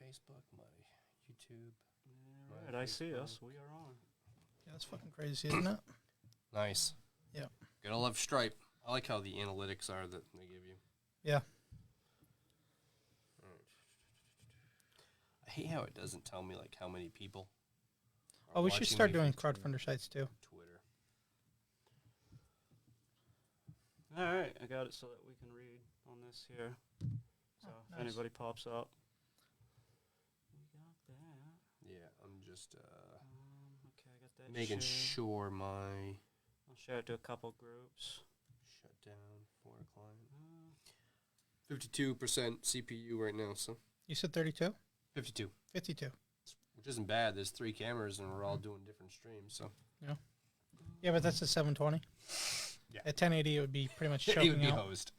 Facebook, my YouTube. All right, I see us. We are on. Yeah, that's fucking crazy, isn't it? Nice. Yeah. Gotta love Stripe. I like how the analytics are that they give you. Yeah. All right. I hate how it doesn't tell me like how many people. Oh, we should start doing crowdfunder sites too. Twitter. All right, I got it so that we can read on this here. So if anybody pops up. We got that. Yeah, I'm just okay, I got that. making sure my I'll share it to a couple groups. shut down for a client. 52% CPU right now, so You said 32? 52. 52. Which isn't bad. There's 3 cameras and we're all doing different streams, so Yeah, but that's a 720. Yeah. At 1080, it would be pretty much it choking would be out. hosed.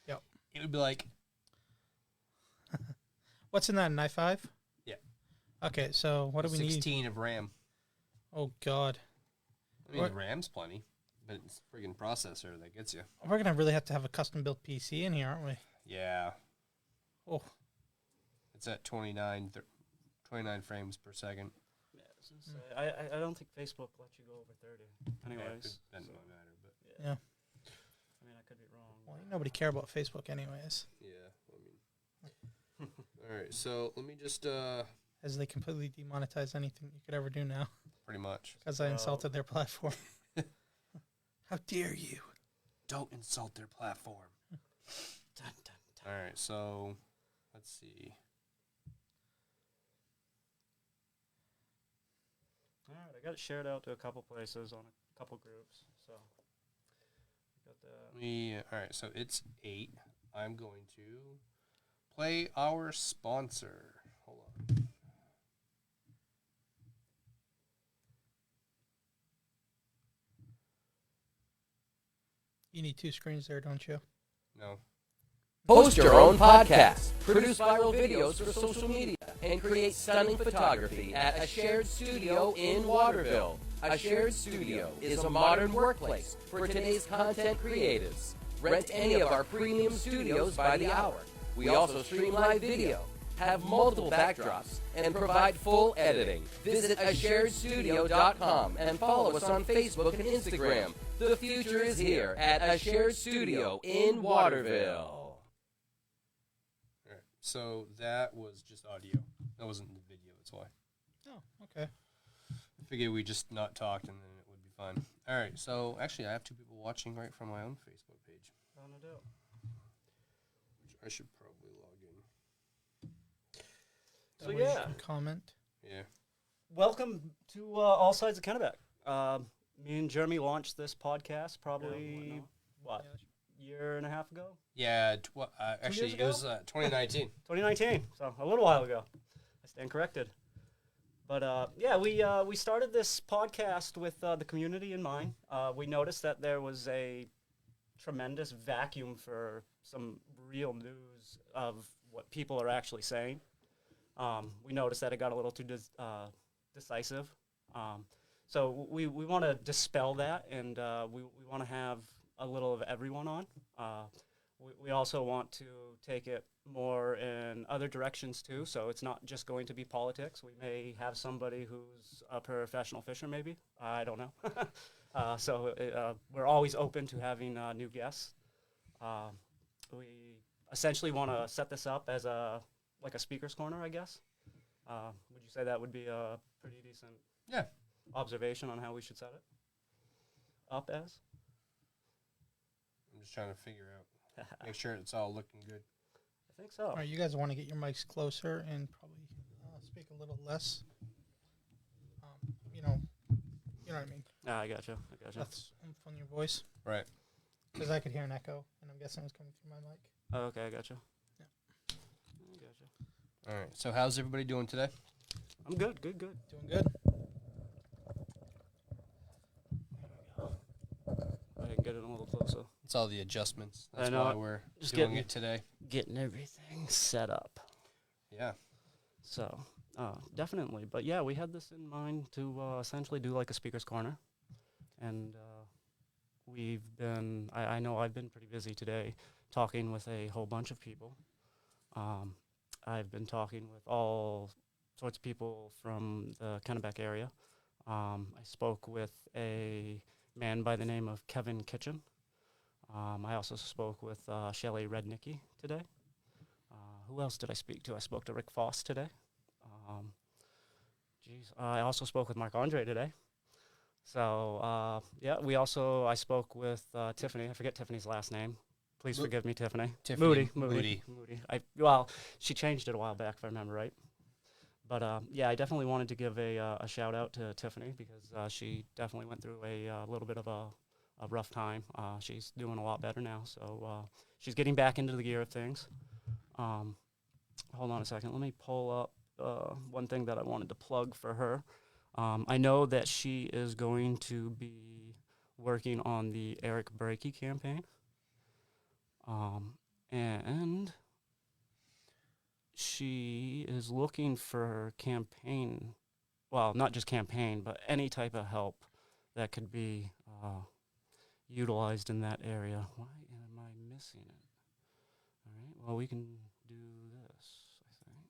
Yep. It would be like What's in that, an i5? Yeah. Okay, so what do we need? 16 of RAM. Oh, God. I mean, the RAM's plenty, but it's a friggin' processor that gets you. We're going to really have to have a custom-built PC in here, aren't we? Yeah. Oh. It's at 29 frames per second. Yeah, I was gonna say, I don't think Facebook lets you go over 30. Anyways. That doesn't matter, but Yeah. I mean, I could be wrong. Well, ain't nobody care about Facebook anyways, yeah, I mean. All right, so let me just as they completely demonetize anything you could ever do now. pretty much. Because I insulted their platform. How dare you? Don't insult their platform. Dun, dun, dun. All right, so let's see. All right, I got it shared out to a couple places on a couple groups. So, got that. All right, so it's 8. I'm going to play our sponsor. Hold on. You need 2 screens there, don't you? No. Host your own podcast, produce viral videos for social media, and create stunning photography at A Shared Studio in Waterville. A Shared Studio is a modern workplace for today's content creatives. Rent any of our premium studios by the hour. We also stream live video, have multiple backdrops, and provide full editing. Visit asharedstudio.com and follow us on Facebook and Instagram. The future is here at A Shared Studio in Waterville. So that was just audio. That wasn't the video, that's why. Oh, okay. I figured we just not talked and then it would be fine. All right, so actually I have 2 people watching right from my own Facebook page. Oh, no doubt. Which I should probably log in. So, yeah. Comment. Yeah. Welcome to All Sides of Kennebec. Me and Jeremy launched this podcast probably, year and a half ago? Yeah, actually, it was 2019. 2019, so a little while ago. I stand corrected. But, yeah, we started this podcast with the community in mind. We noticed that there was a tremendous vacuum for some real news of what people are actually saying. We noticed that it got a little too decisive. So we want to dispel that, and we want to have a little of everyone on. We also want to take it more in other directions too, so it's not just going to be politics. We may have somebody who's a professional fisher, maybe. I don't know. So we're always open to having new guests. We essentially want to set this up as like a speaker's corner, I guess. Would you say that would be a pretty decent observation on how we should set it up as? I'm just trying to figure out, make sure it's all looking good. I think so. All right, you guys want to get your mics closer and probably speak a little less. You know what I mean. I gotcha. That's from your voice. Right. Because I could hear an echo, and I'm guessing it's coming through my mic. Oh, okay, I gotcha. Yeah. I gotcha. All right, so how's everybody doing today? I'm good. Doing good. I can get it a little closer. It's all the adjustments. I That's know. why we're Just doing getting- it today. Getting everything set up. Yeah. So, definitely. But yeah, we had this in mind to essentially do like a speaker's corner. And we've been, I know I've been pretty busy today talking with a whole bunch of people. I've been talking with all sorts of people from the Kennebec area. I spoke with a man by the name of Kevin Kitchen. I also spoke with Shelley Rednicki today. Who else did I speak to? I spoke to Rick Foss today. I also spoke with Mark Andre today. So, I spoke with Tiffany. I forget Tiffany's last name. Please forgive me, Tiffany. Moody. She changed it a while back, if I remember right. But, I definitely wanted to give a shout out to Tiffany because she definitely went through a little bit of a rough time. She's doing a lot better now. So she's getting back into the gear of things. Hold on a second. Let me pull up one thing that I wanted to plug for her. I know that she is going to be working on the Eric Brakey campaign. And she is looking for campaign, well, not just campaign, but any type of help that could be utilized in that area. Why am I missing it? All right, well, we can do this, I think.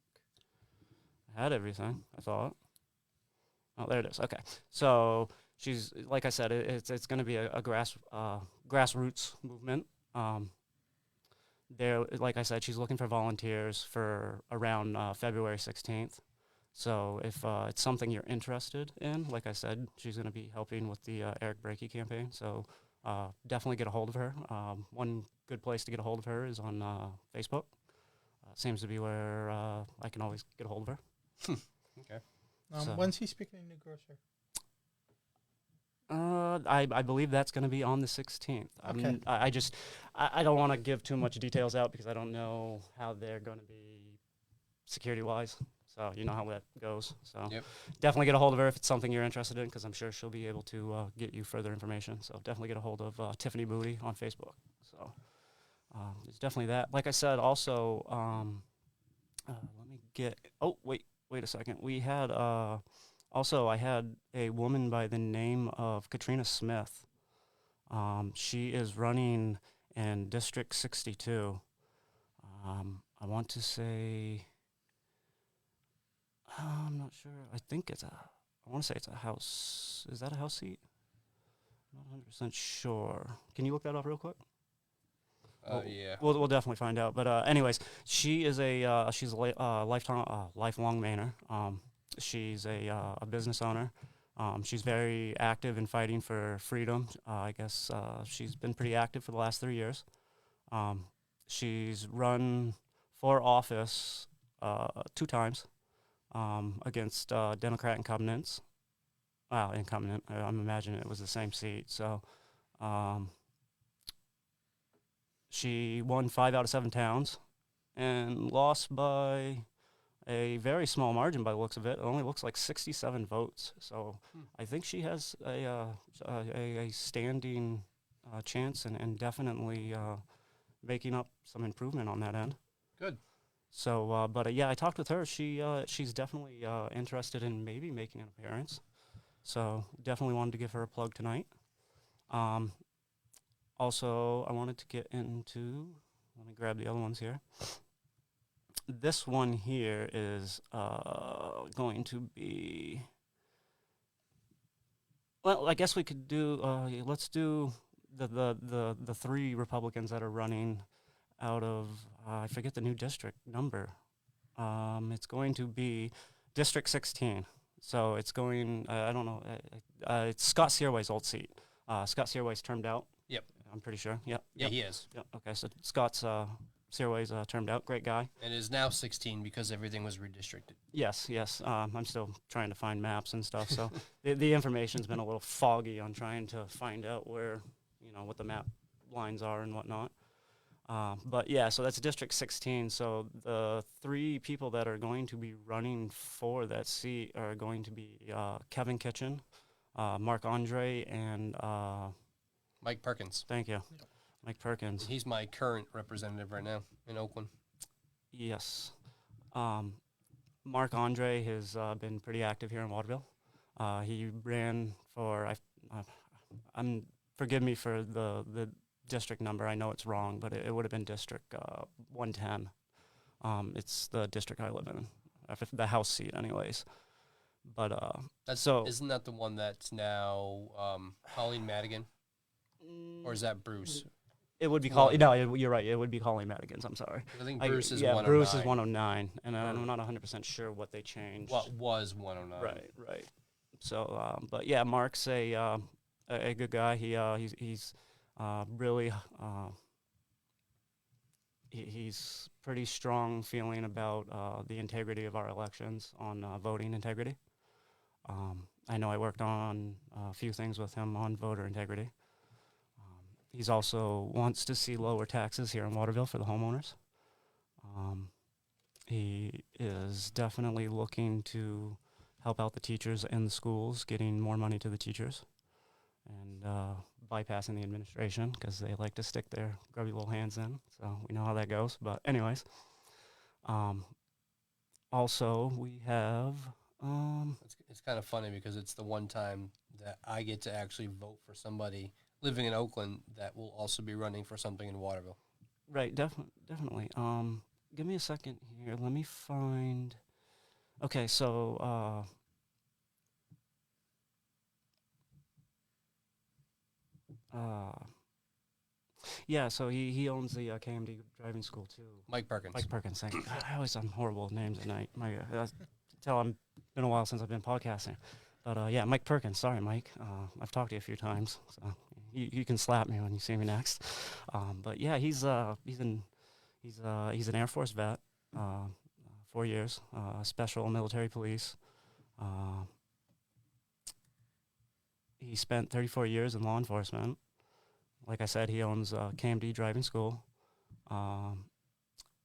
I had everything, I thought. Oh, there it is. Okay. So she's, like I said, it's going to be a grassroots movement. There, like I said, she's looking for volunteers for around February 16th. So if it's something you're interested in, like I said, she's going to be helping with the Eric Brakey campaign. So definitely get a hold of her. One good place to get a hold of her is on Facebook. Seems to be where I can always get a hold of her. Okay. When's he speaking in New Grocer? I believe that's going to be on the 16th. Okay. I don't want to give too much details out because I don't know how they're going to be security-wise. So you know how that goes. So definitely get a hold of her if it's something you're interested in because I'm sure she'll be able to get you further information. So definitely get a hold of Tiffany Moody on Facebook. So there's definitely that. Like I said, also, let me get – oh, wait a second. We had also, I had a woman by the name of Katrina Smith. She is running in District 62. I want to say, I'm not sure. I want to say it's a house. Is that a house seat? I'm not 100% sure. Can you look that up real quick? Yeah. We'll definitely find out. But anyways, she is she's a lifelong Mainer. She's a business owner. She's very active in fighting for freedom. I guess she's been pretty active for the last 3 years. She's run for office 2 times against Democrat incumbents. Well, incumbent. I'm imagining it was the same seat. So she won 5 out of 7 towns and lost by a very small margin by the looks of it. It only looks like 67 votes. So I think she has a standing chance and definitely making up some improvement on that end. Good. So, I talked with her. She's definitely interested in maybe making an appearance. So definitely wanted to give her a plug tonight. Also, I wanted to get into, let me grab the other ones here. This one here is going to be, well, I guess we could do, let's do the 3 Republicans that are running out of, I forget the new district number. It's going to be District 16. So it's going, I don't know, it's Scott Searway's old seat. Scott Searway's termed out. Yep. I'm pretty sure. Yep. Yeah, he is. Yep. Okay, so Scott's Searway's termed out. Great guy. And it is now 16 because everything was redistricted. Yes. I'm still trying to find maps and stuff, so the information's been a little foggy on trying to find out where, what the map lines are and whatnot. So that's District 16. So the 3 people that are going to be running for that seat are going to be Kevin Kitchen, Mark Andre, and Mike Perkins. Thank you. Yep. Mike Perkins. He's my current representative right now in Oakland. Yes. Mark Andre has been pretty active here in Waterville. He ran for, forgive me for the district number. I know it's wrong, but it would have been District 110. It's the district I live in, the House seat, anyways. But Isn't that the one that's now Colleen Madigan, or is that Bruce? It would be It's called. one. No, you're right. It would be Colleen Madigan's. I'm sorry. I think Bruce is yeah, 109. Bruce is 109, and I'm not 100% sure what they changed. What was 109? Right. So, but yeah, Mark's a good guy. He's really he's pretty strong feeling about the integrity of our elections on voting integrity. I know I worked on a few things with him on voter integrity. He's also wants to see lower taxes here in Waterville for the homeowners. He is definitely looking to help out the teachers in the schools, getting more money to the teachers, and bypassing the administration because they like to stick their grubby little hands in. So we know how that goes. But anyways, also we have... It's kind of funny because it's the one time that I get to actually vote for somebody living in Oakland that will also be running for something in Waterville. Right, definitely. Give me a second here. Let me find... Okay, so... yeah, so he owns the KMD driving school, too. Mike Perkins. Mike Perkins, thank you. God, I always have horrible names at night. Tell him been a while since I've been podcasting. But yeah, Mike Perkins. Sorry, Mike. I've talked to you a few times, so you can slap me when you see me next. But yeah, he's an Air Force vet, 4 years, special military police. He spent 34 years in law enforcement. Like I said, he owns KMD driving school.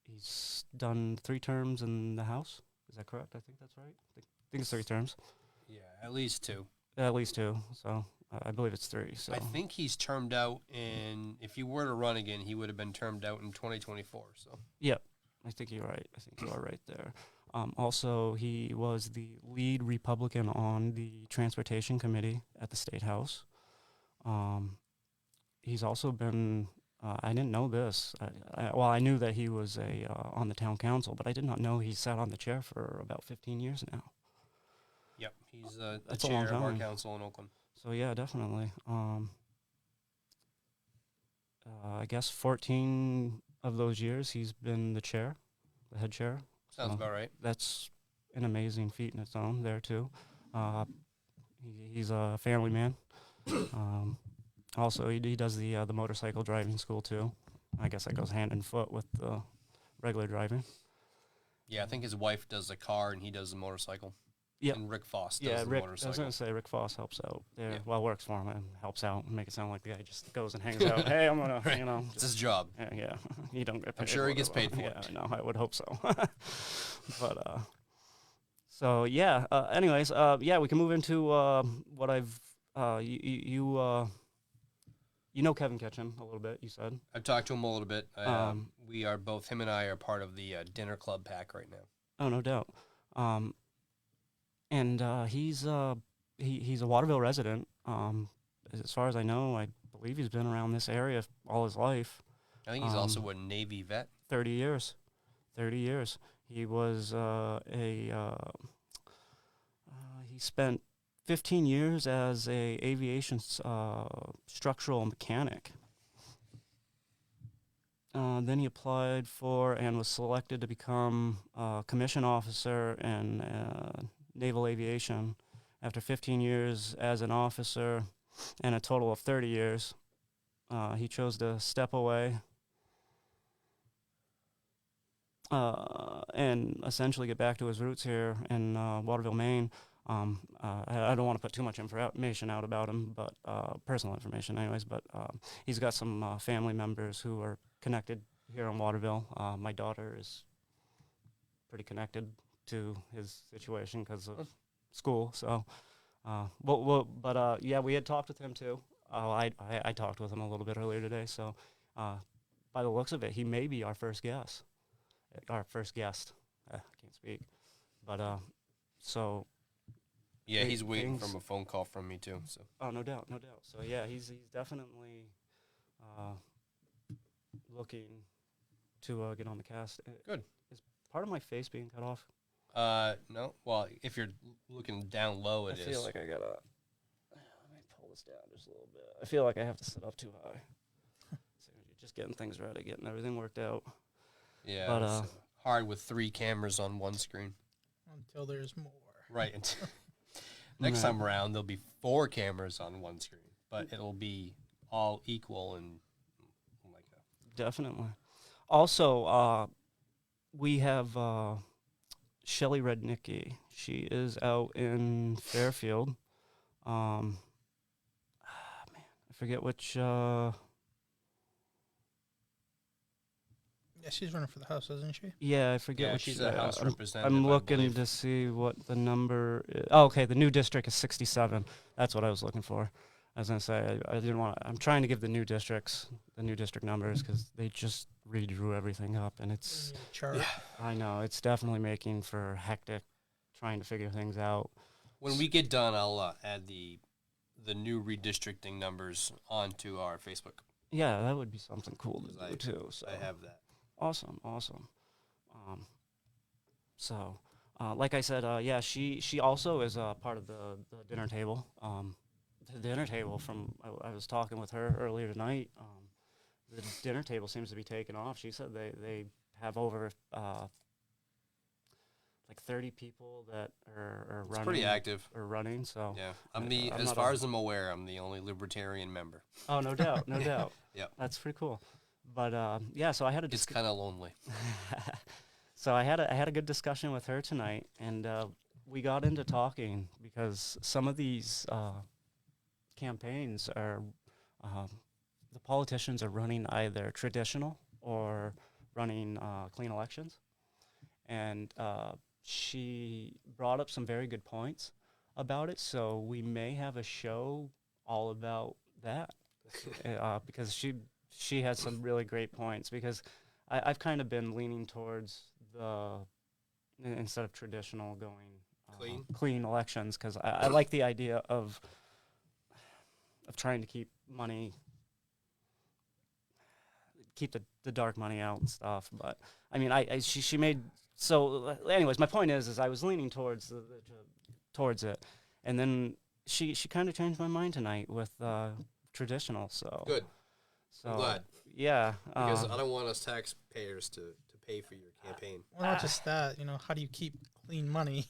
He's done 3 terms in the House. Is that correct? I think that's right. I think it's 3 terms. Yeah, at least 2. At least 2. So I believe it's 3. So I think he's termed out in, if he were to run again, he would have been termed out in 2024. So. Yep, I think you're right. I think you are right there. Also, he was the lead Republican on the Transportation Committee at the State House. He's also been, I didn't know this. I knew that he was on the town council, but I did not know he sat on the chair for about 15 years now. Yep, he's the That's a chair long of our time. council in Oakland. So yeah, definitely. I guess 14 of those years he's been the chair, the head chair. Sounds So about right. That's an amazing feat in its own there too. He's a family man. Also, he does the motorcycle driving school too. I guess that goes hand in foot with the regular driving. Yeah, I think his wife does the car and he does the motorcycle. Yep. And Rick Foss does Yeah, the Rick. I motorcycle. was gonna say Rick Foss helps out there. Yeah. Well, works for him and helps out and make it sound like the guy just goes and hangs out. Hey, I'm gonna, Right. It's just, his job. yeah. You don't get paid. I'm sure he gets paid for Yeah, it. no, I would hope so. But so yeah. Anyways, yeah, we can move into what I've you know Kevin Ketchum a little bit. You said. I've talked to him a little bit. We are both, him and I are part of the dinner club pack right now. Oh, no doubt. And he's a Waterville resident. As far as I know, I believe he's been around this area all his life. I think he's also a Navy vet. 30 years. 30 years. He was he spent 15 years as a aviation structural mechanic. Then he applied for and was selected to become a commission officer in naval aviation. After 15 years as an officer and a total of 30 years, he chose to step away and essentially get back to his roots here in Waterville, Maine. I don't want to put too much information out about him, but personal information anyways, but he's got some family members who are connected here in Waterville. My daughter is pretty connected to his situation because of school, so yeah, we had talked with him too. I talked with him a little bit earlier today, so by the looks of it, he may be our first guest. I can't speak, but so Yeah, he's waiting things- from a phone call from me too. So oh, no doubt. So yeah, he's definitely looking to get on the cast. Good. Is part of my face being cut off? No. Well, if you're looking down low, it is. I feel like I gotta. Let me pull this down just a little bit. I feel like I have to sit up too high. So just getting things ready, getting everything worked out. Yeah, but it's hard with 3 cameras on one screen. Until there's more. Right. Next time around, there'll be 4 cameras on one screen, but it'll be all equal and like that. Definitely. Also, we have Shelly Rednicki. She is out in Fairfield. Man, I forget which. Yeah, she's running for the House, isn't she? Yeah, I forget Yeah, which. she's a House representative. I'm I looking believe. to see what the number is. Oh, okay, the new district is 67. That's what I was looking for. I was going to say, I didn't want to. I'm trying to give the new district numbers because they just redrew everything up. And it's. Chart. I know, it's definitely making for hectic trying to figure things out. When we get done, I'll add the new redistricting numbers onto our Facebook. Yeah, that would be something cool to I- do too. So I have that. awesome. So, like I said, yeah, she also is part of the dinner table. The dinner table I was talking with her earlier tonight. The dinner table seems to be taking off. She said they have over like 30 people that are It's running. pretty active. Or running. So Yeah, I'm as not far a- as I'm aware, I'm the only libertarian member. Oh, no doubt, no doubt. Yep. That's pretty cool. But yeah, so I had a It's kind of lonely. So I had a good discussion with her tonight, and we got into talking because some of these campaigns are the politicians are running either traditional or running clean elections, and she brought up some very good points about it. So we may have a show all about that because she had some really great points because I've kind of been leaning towards instead of traditional going clean elections because I like the idea of trying to keep the dark money out and stuff. But I mean, she made so. Anyways, my point is I was leaning towards towards it, and then she kind of changed my mind tonight with traditional. So Good. So I'm glad. yeah, Because I don't want us taxpayers to pay for your campaign. Well, not just that. How do you keep clean money?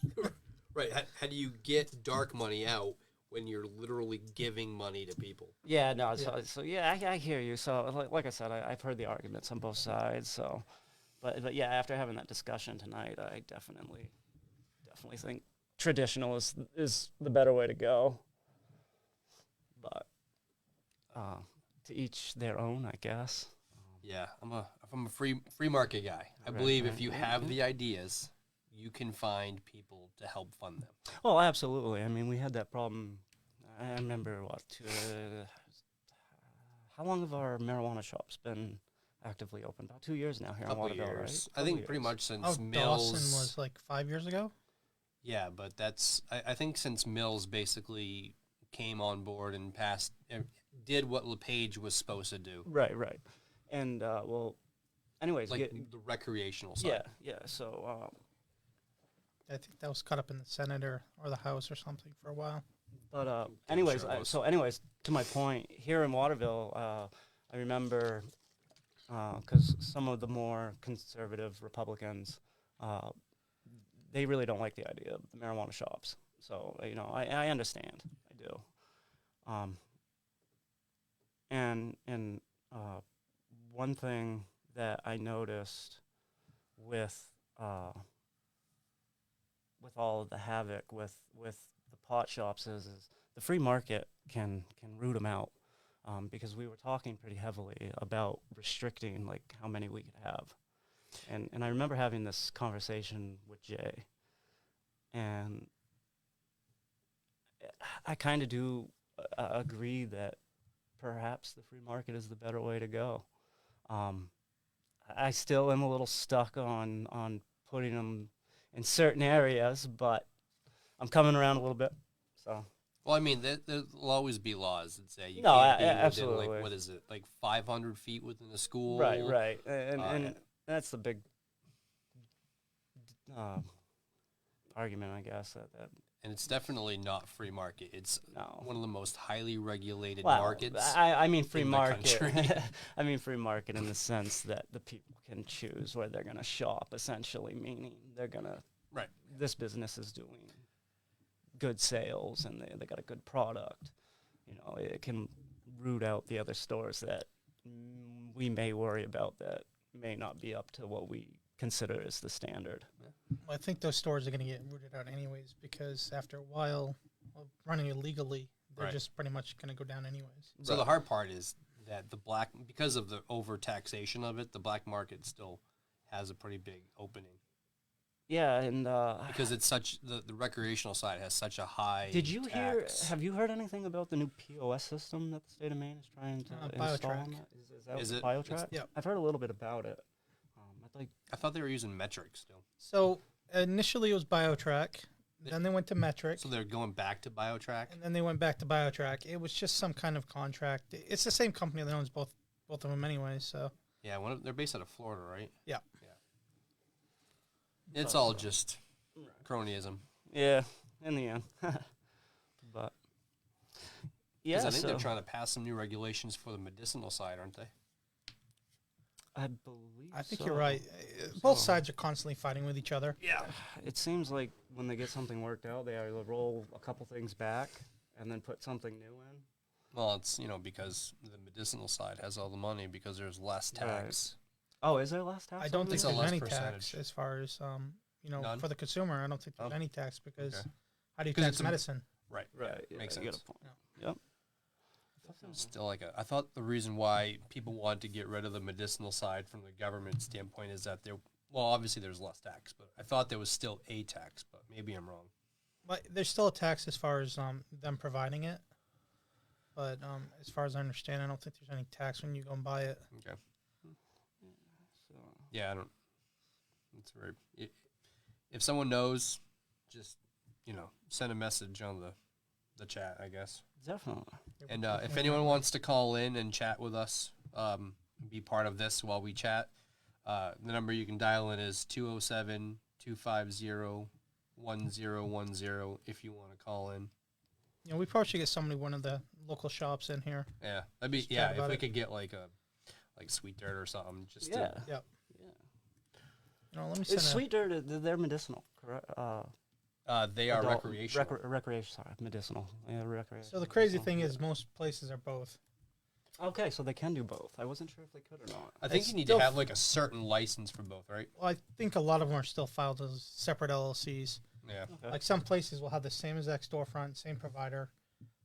Right. How do you get dark money out when you're literally giving money to people? yeah, no. So yeah, I hear you. So like I said, I've heard the arguments on both sides. So, but yeah, after having that discussion tonight, I definitely think traditional is the better way to go. But to each their own, I guess. Yeah, I'm a free market guy. I believe if you have the ideas, you can find people to help fund them. Well, absolutely. I mean, we had that problem. I remember how long have our marijuana shops been actively open? About 2 years now here in Couple Waterville, years. right? I think pretty much since Oh, Mills. Dawson was like 5 years ago. Yeah, but I think since Mills basically came on board and did what LePage was supposed to do. Right. And well, anyways, Like the recreational side. yeah. So I think that was caught up in the Senate or the House or something for a while. but anyways, sure it was. anyways, to my point, here in Waterville, I remember because some of the more conservative Republicans, they really don't like the idea of the marijuana shops. So I understand, I do. And one thing that I noticed with all of the havoc with the pot shops is the free market can root them out, because we were talking pretty heavily about restricting like how many we could have, and I remember having this conversation with Jay, and I kind of do agree that perhaps the free market is the better way to go. I still am a little stuck on putting them in certain areas, but I'm coming around a little bit. So. Well, I mean, there'll always be laws that say you No, can't be within, absolutely. like, what is it, like 500 feet within a school? Right. And That's the big argument, I guess. That And it's definitely not free market. It's no. one of the most highly regulated Well, markets. I mean free in the market. country. I mean free market in the sense that the people can choose where they're going to shop, essentially, meaning they're going to. Right. This business is doing good sales and they got a good product. You know, it can root out the other stores that we may worry about that may not be up to what we consider as the standard. I think those stores are going to get rooted out anyways because after a while of running illegally, they're Right. just pretty much going to go down anyways. So the hard part is that because of the overtaxation of it, the black market still has a pretty big opening. Yeah, and Because it's the recreational side has such a high did you tax. have you heard anything about the new POS system that the state of Maine is trying to install? BioTrack. On that? Is that Is what it? BioTrack? Yep. I've heard a little bit about it. I thought they were using metric still. So initially it was BioTrack, then they went to Metric, So they're going back to BioTrack? and then they went back to BioTrack. It was just some kind of contract. It's the same company that owns both of them anyway, so. Yeah, they're based out of Florida, right? Yeah. It's all just cronyism. Yeah, in the end. But yeah, Because I think so they're trying to pass some new regulations for the medicinal side, aren't they? I believe I think so. you're right. Both sides are constantly fighting with each other. Yeah. It seems like when they get something worked out, they either roll a couple things back and then put something new in. Well, it's, because the medicinal side has all the money because there's less tax. Oh, is there less tax? I don't on think It's a there's less any percentage. tax as far as, None? for the consumer. I don't think there's Oh. any tax because Okay. how do you 'Cause tax it's a- medicine? Right. Right. Yeah, Makes you got sense. a point. Yeah. Yep. Still I thought the reason why people wanted to get rid of the medicinal side from the government standpoint is that obviously there's less tax, but I thought there was still a tax, but maybe I'm wrong. But there's still a tax as far as them providing it. But as far as I understand, I don't think there's any tax when you go and buy it. Okay. So, Yeah, I don't. It's very. If someone knows, just send a message on the chat, I guess. definitely. And if anyone wants to call in and chat with us, be part of this while we chat, the number you can dial in is 207-250-1010 if you want to call in. We probably should get one of the local shops in here. Yeah, that'd be Just chat if about we it. could get like Sweet Dirt or something. Just Yeah. to, Yeah. Let me It's send Sweet Dirt. They're medicinal, correct? they are Adult- recreational. recreation. Sorry, medicinal. Yeah, recreation. So the crazy medicinal. thing is most places are both. Okay, so they can do both. I wasn't sure if they could or not. I think It's you need still to have like a certain license for both, right? Well, I think a lot of them are still filed as separate LLCs. Yeah. Okay. Like some places will have the same exact storefront, same provider,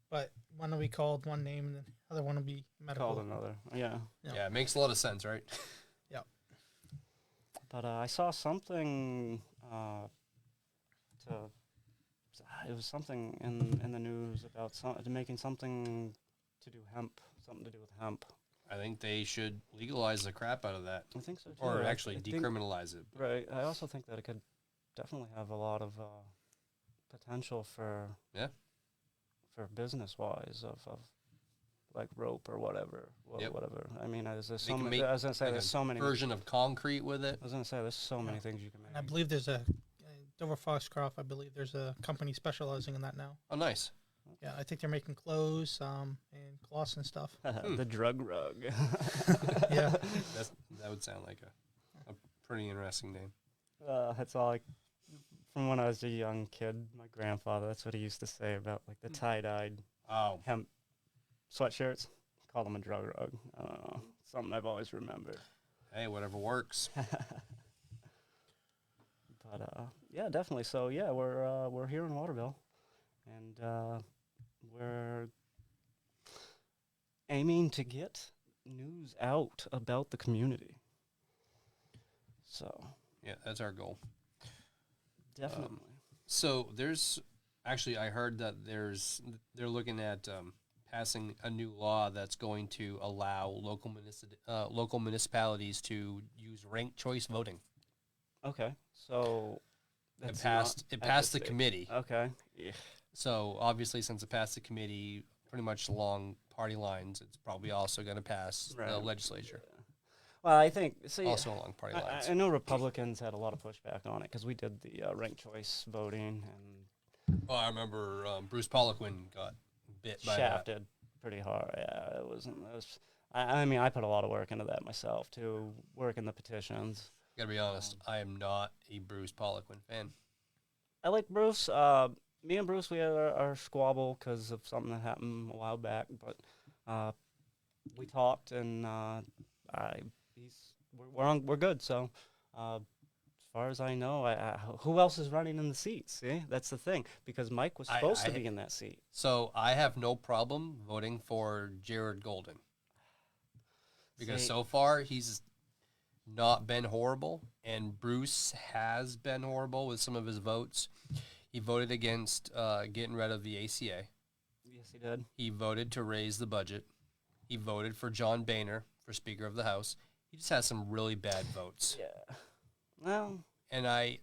but one will be called one name and the other one will be medical. Called another. Yeah. Yeah. Yeah, it makes a lot of sense, right? But I saw something. It was something in the news about making something to do something to do with hemp. I think they should legalize the crap out of that, I think so too. or I actually think- decriminalize it. Right. I also think that it could definitely have a lot of potential for business wise of like rope or whatever. Yep. Whatever. I mean, there's They so can many. make I was gonna say like there's a so many. version of concrete with it. I was gonna say there's so many things you can And I make. believe there's a Dover Foxcroft. I believe there's a company specializing in that now. Oh, nice. Yeah, I think they're making clothes and cloths and stuff. The drug rug. Yeah. That would sound like a pretty interesting name. That's all. From when I was a young kid, my grandfather. That's what he used to say about like the tie-dyed Oh, hemp sweatshirts. Call them a drug rug. I don't know. Something I've always remembered. hey, whatever works. But yeah, definitely. So yeah, we're here in Waterville, and we're aiming to get news out about the community. So Yeah, that's our goal. definitely. So I heard that they're looking at passing a new law that's going to allow local municipalities to use ranked choice voting. Okay, so It that's passed not at the state. committee. Okay. Yeah. So obviously, since it passed the committee, pretty much along party lines, it's probably also going to pass the Right. legislature. Well, I think see, also along party lines. I know Republicans had a lot of pushback on it because we did the ranked choice voting and Well, I remember Bruce Poliquin got bit by that. shafted pretty hard. Yeah, it wasn't. It was. I mean, I put a lot of work into that myself too, working the petitions. Gotta be honest, I am not a Bruce Poliquin fan. I like Bruce. Me and Bruce, we had our squabble because of something that happened a while back, but we talked, and we're good. So, as far as I know, who else is running in the seats? See, that's the thing, because Mike was supposed to be in that seat. So I have no problem voting for Jared Golden because so far he's not been horrible, and Bruce has been horrible with some of his votes. He voted against getting rid of the ACA. Yes, he did. He voted to raise the budget. He voted for John Boehner for Speaker of the House. He just has some really bad votes. Yeah. Well, And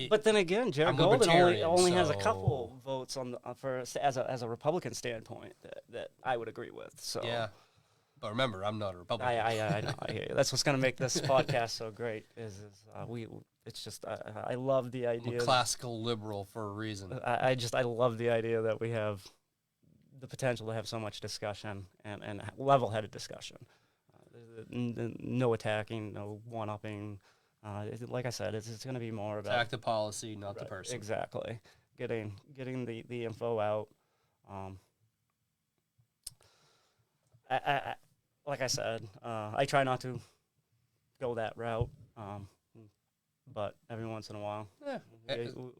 but then again, Jared I'm Golden libertarian, only has a so- couple votes on the as a Republican standpoint that I would agree with. So yeah. But remember, I'm not a Republican. I know. I hear you. That's what's going to make this podcast so great. It's just I love the I'm idea. a classical liberal for a reason. I love the idea that we have the potential to have so much discussion and level-headed discussion. No attacking, no one-upping. Like I said, it's going to be more about Attack the policy, not the person. Exactly. Getting the info out. I like I said, I try not to go that route, but every once in a while,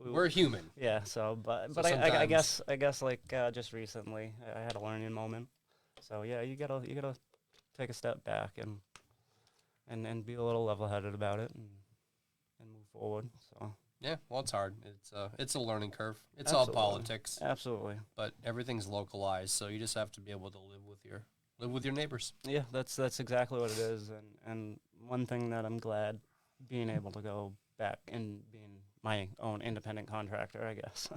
We're human. yeah. So, but I guess like just recently, I had a learning moment. So yeah, you gotta take a step back and be a little level-headed about it and move forward. So Yeah, well, it's hard. It's a learning curve. It's Absolutely. all politics, absolutely, but everything's localized, so you just have to be able to live with your neighbors. yeah. That's exactly what it is. And one thing that I'm glad being able to go back and being my own independent contractor, I guess.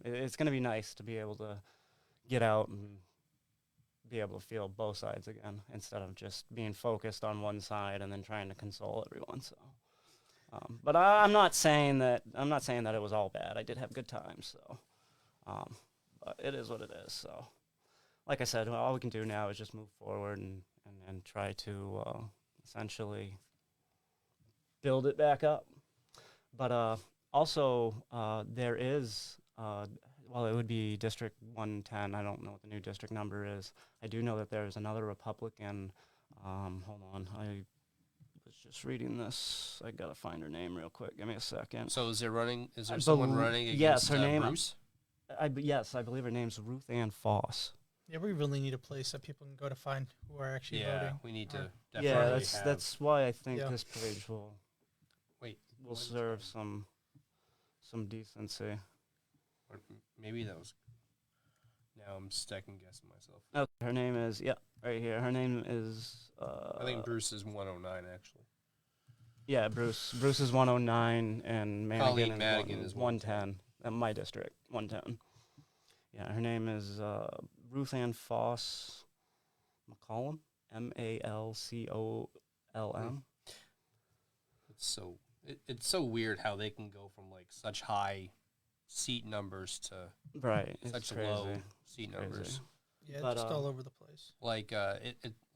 It's going to be nice to be able to get out and be able to feel both sides again instead of just being focused on one side and then trying to console everyone. So, but I'm not saying that it was all bad. I did have good times. So, but it is what it is. So, like I said, all we can do now is just move forward and try to essentially build it back up. But also, there is, well, it would be District 110. I don't know what the new district number is. I do know that there's another Republican. Hold on. I was just reading this. I got to find her name real quick. Give me a second. So is there someone running against yes, her name, Bruce? Yes, I believe her name's Ruth Ann Foss. Yeah, we really need a place that people can go to find who are actually Yeah, voting. we need to Or- definitely Yeah, that's why I think Yeah. this page will what is serve it? some decency. Or maybe that was. Now I'm second guessing myself. Oh, her name is right here. Her name is. I think Bruce is 109 actually. Yeah, Bruce is 109 and Colleen Madigan, Madigan is is 110. My district, 110. Yeah, her name is Ruth Ann Foss McCollum, MALCOLM. It's so weird how they can go from like such high seat numbers to Right, it's such crazy. low seat Crazy. numbers. Yeah, But, just all over the place. Like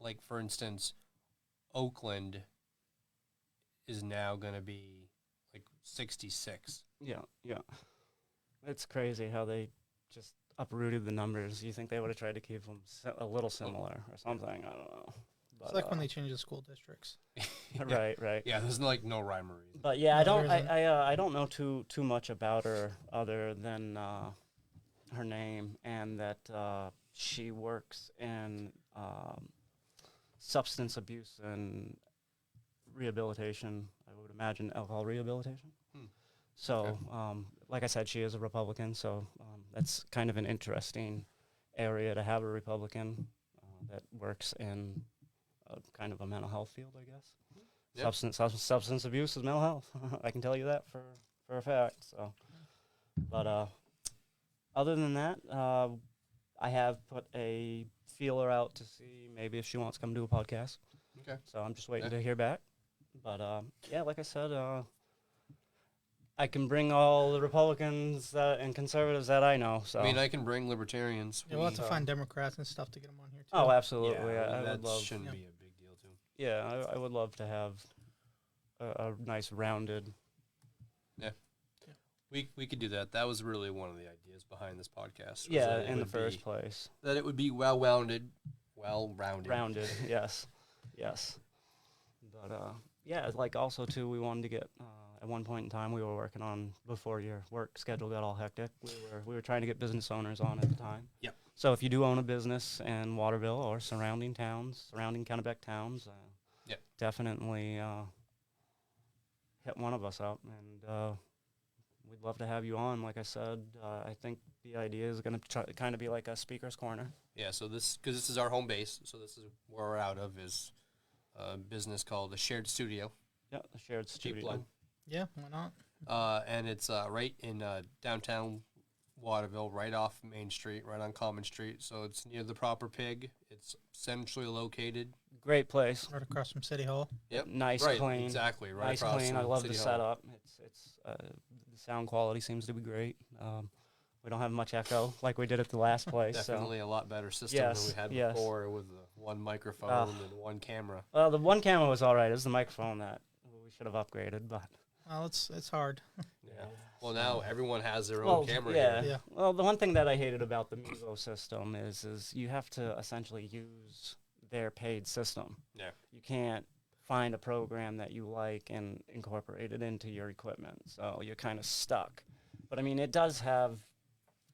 like for instance, Oakland is now going to be like 66. Yeah. It's crazy how they just uprooted the numbers. You think they would have tried to keep them a little similar or something? I don't know. But, It's like when they change the school districts. Right. Yeah, there's like no rhyme or reason. But yeah, No, there isn't. I don't know too much about her other than her name and that she works in substance abuse and rehabilitation. I would imagine alcohol rehabilitation. So, like I said, she is a Republican, so that's kind of an interesting area to have a Republican that works in kind of a mental health field, I guess. Yep. Substance abuse is mental health. I can tell you that for a fact. So, but other than that, I have put a feeler out to see maybe if she wants to come do a podcast. Okay. So I'm just waiting to hear back. But yeah, like I said, I can bring all the Republicans and conservatives that I know. So I mean, I can bring libertarians. Yeah, we'll have to find Democrats and stuff to get them on here too. oh, absolutely. Yeah, I that would love. shouldn't be a big deal too. Yeah, I would love to have a nice rounded. We could do that. That was really one of the ideas behind this podcast. was Yeah, that it in the would first be- place. That it would be well-rounded. Well-rounded. Rounded, yes, yes. But yeah, like also too, we wanted to get. At one point in time, we were working on before your work schedule got all hectic. We were trying to get business owners on at the time. Yep. So if you do own a business in Waterville or surrounding towns, surrounding Kennebec towns, Yep. definitely hit one of us up, and we'd love to have you on. Like I said, I think the idea is going to kind of be like a speaker's corner. Yeah, so because this is our home base, so this is where we're out of, is a business called the Shared Studio. Yeah, the shared Cheap studio. plug. Yeah, why not? And it's right in downtown Waterville, right off Main Street, right on Common Street. So it's near the Proper Pig. It's centrally located. Great place. Right across from City Hall. Yep. Nice, Right, clean. exactly. Right Nice, across clean. from I love the City Hall. setup. It's the sound quality seems to be great. We don't have much echo like we did at the last place. Definitely a lot better system Yes, than we had yes. before with the one microphone and one camera. Well, the one camera was all right. It was the microphone that we should have upgraded, but Well, it's hard. Yeah. Well, now everyone has their well, own camera yeah. here. Yeah. Well, the one thing that I hated about the Mevo system is you have to essentially use their paid system. Yeah. You can't find a program that you like and incorporate it into your equipment, so you're kind of stuck. But I mean, it does have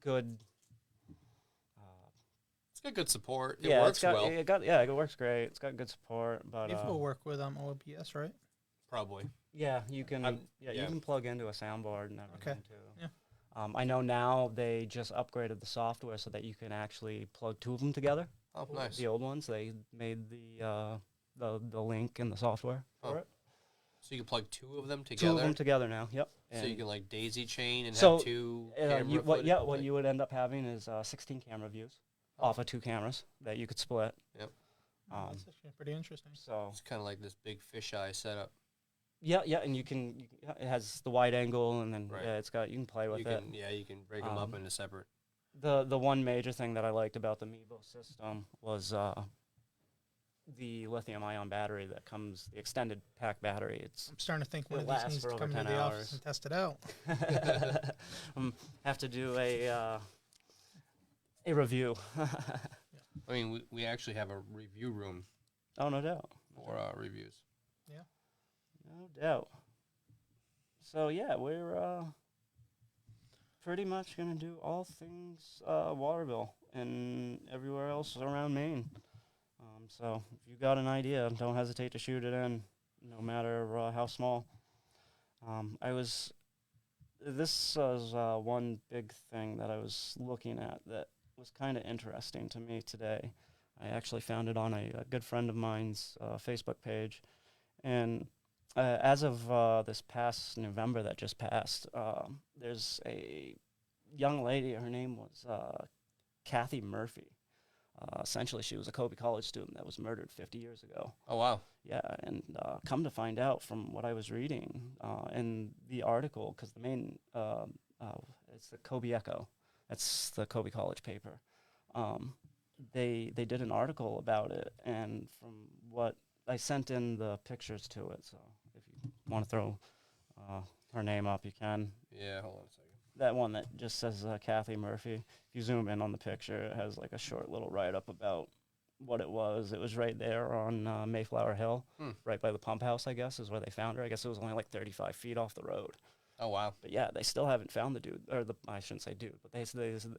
good. It's got good support. It Yeah, works well. it works great. It's got good support, but If we'll work with OBS, right? Probably. yeah, you can you yeah. can plug into a soundboard and everything too. Yeah. I know now they just upgraded the software so that you can actually plug two of them together. Oh, nice. The old ones, they made the link in the software for Oh. it. So you can plug two of them Two together. of them together now. Yep. So you can like daisy chain and So, have two what camera you would end up having is 16 camera views off of two cameras that you could split. Yep. That's actually pretty interesting. So It's kind of like this big fisheye setup. yeah, and you can it has the wide angle, and then Right. yeah, you can play with You it. can you can break them up into separate. The one major thing that I liked about the Mevo system was the lithium-ion battery that comes, the extended pack battery. It's I'm starting to think one It of these lasts needs for to over come into 10 the hours. office and test it out. have to do a review. I mean, we actually have a review room Oh, no doubt. for reviews. No doubt. So yeah, we're pretty much gonna do all things Waterville and everywhere else around Maine. So if you got an idea, don't hesitate to shoot it in, no matter how small. This was one big thing that I was looking at that was kind of interesting to me today. I actually found it on a good friend of mine's Facebook page, and as of this past November that just passed, there's a young lady. Her name was Kathy Murphy. Essentially, she was a Kobe College student that was murdered 50 years ago. Oh wow. Yeah, and come to find out from what I was reading in the article, because the main, it's the Kobe Echo. That's the Kobe College paper. They did an article about it, and from what I sent in the pictures to it, so if you want to throw her name up, you can. Yeah. Hold on a second. That one that just says Kathy Murphy. If you zoom in on the picture, it has like a short little write-up about what it was. It was right there on Mayflower Hill, right by the pump house, I guess, is where they found her. I guess it was only like 35 feet off the road. Oh wow. But yeah, they still haven't found the dude, or I shouldn't say dude, but they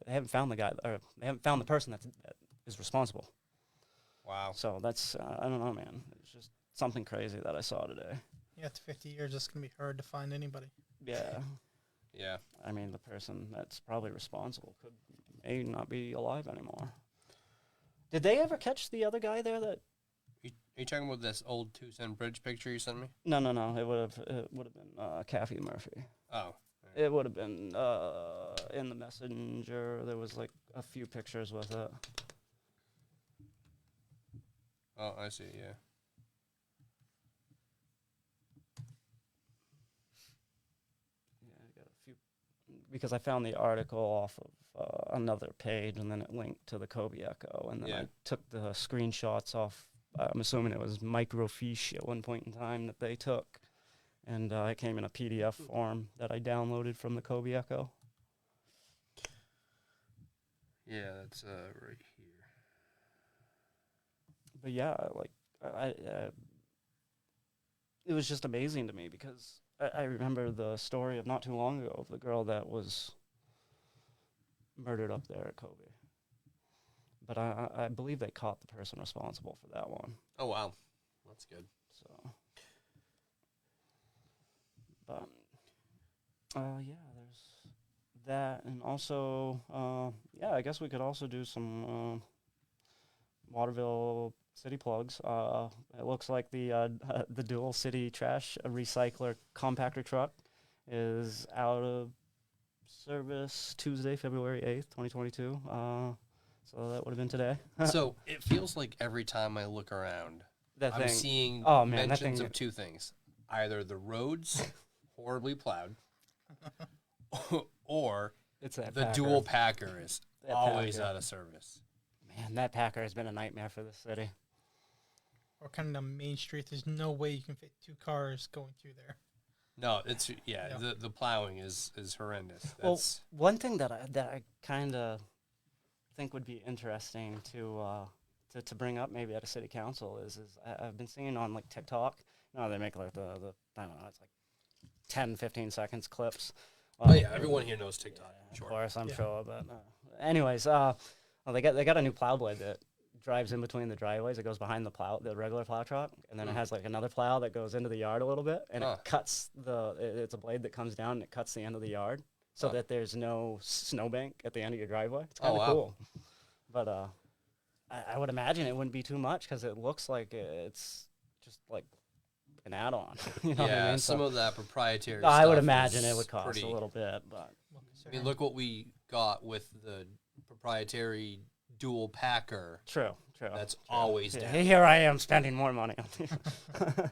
haven't found the guy, or they haven't found the person that is responsible. Wow. So that's, I don't know, man. It's just something crazy that I saw today. Yeah, it's 50 years. It's going to be hard to find anybody. Yeah. Yeah. I mean, the person that's probably responsible may not be alive anymore. Did they ever catch the other guy there? That Are you talking about this old 2-cent bridge picture you sent me? no. It would have been Kathy Murphy. Oh. It would have been in the messenger. There was like a few pictures with it. Oh, I see. Yeah. because I found the article off of another page, and then it linked to the Kobe Echo, and then I took the screenshots off. I'm assuming it was microfiche at one point in time that they took, and it came in a PDF form that I downloaded from the Kobe Echo. Yeah, that's right here. But yeah, like it was just amazing to me because I remember the story of not too long ago of the girl that was murdered up there at Kobe. But I believe they caught the person responsible for that one. Oh, wow. That's good. So, but, yeah, there's that. And also, I guess we could also do some Waterville city plugs. It looks like the dual city trash recycler compactor truck is out of service Tuesday, February 8th, 2022. So that would have been today. So it feels like every time I look around, that I'm thing, seeing mentions of two things. Either the roads horribly plowed, or it's that the Packer. dual Packer is That always Packer. out of service. Man, that Packer has been a nightmare for the city. Or kind of the main street. There's no way you can fit 2 cars going through there. No, it's the plowing is horrendous. Well, That's one thing that I kind of think would be interesting to bring up maybe at a city council is I've been seeing on like TikTok. They make like the I don't know, it's like 10, 15 seconds clips. oh yeah, everyone here knows TikTok. Of Sure. course, I'm sure. But anyways, they got a new plow blade that drives in between the driveways. It goes behind the regular plow truck, and then it has like another plow that goes into the yard a little bit, and it cuts it's a blade that comes down and it cuts the end of the yard so that there's no snowbank at the end of your driveway. It's kind of cool. But I would imagine it wouldn't be too much because it looks like it's just like an add-on. You know what I mean? Some of that proprietary I stuff would imagine is it would cost pretty, a little bit, but I mean, look what we got with the proprietary dual Packer. True. That's always down. Here I am spending more money on these.